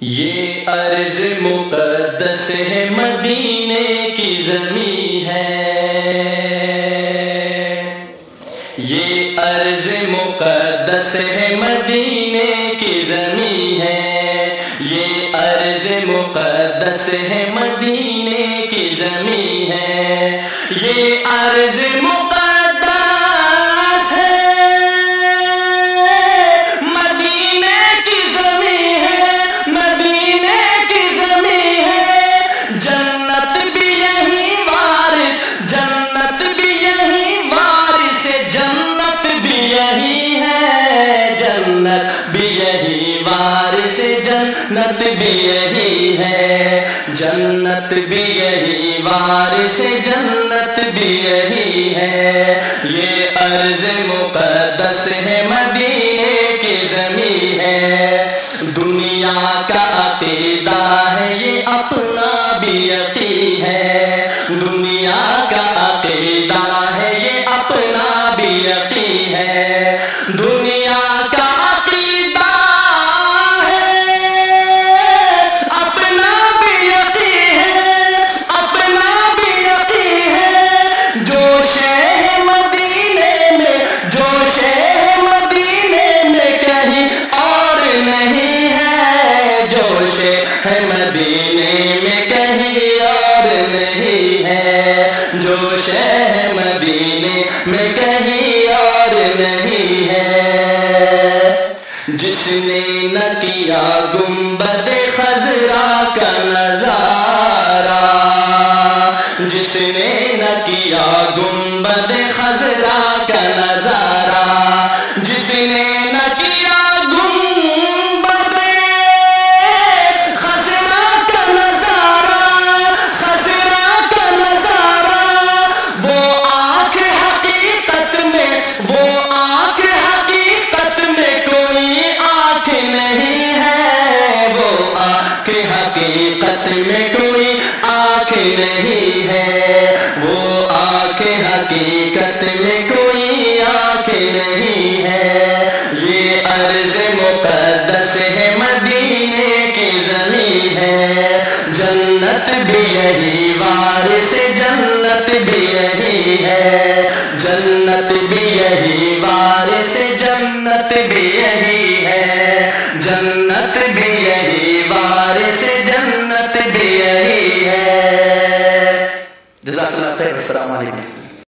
یہ ارض مقدس ہے، مدینے کی زمین ہے۔ یہ ارض مقدس ہے، مدینے کی زمین ہے۔ یہ ارض مقدس ہے، مدینے کی زمین ہے۔ یہ ارض مقدس جنت بھی یہی ہے، جنت بھی یہی وارث جنت بھی یہی ہے۔ یہ ارض مقدس ہے، مدینے کی زمین ہے۔ دنیا کا عقیدہ ہے، یہ اپنا بھی یقین ہے۔ دنیا کا عقیدہ ہے، یہ اپنا بھی یقین ہے۔ دنیا کا مدینے میں کہیں اور نہیں ہے، جوش ہے مدینے میں کہیں اور نہیں ہے۔ جس نے نہ کیا گنبد خضرا کا نظارہ، جس نے نہ کیا گنبد خضرا کا نظارہ، جس نے نہ کیا حقیقت میں کوئی آنکھ نہیں ہے، وہ آنکھ حقیقت میں کوئی آنکھ نہیں ہے۔ یہ ارض مقدس ہے، مدینے کی زمین ہے۔ جنت بھی یہی وارث جنت بھی یہی ہے۔ جنت بھی یہی وارث جنت بھی یہی ہے۔ جنت بھی یہی وارث جنت بھی یہی ہے۔ جزاک اللہ خیر، السلام علیکم۔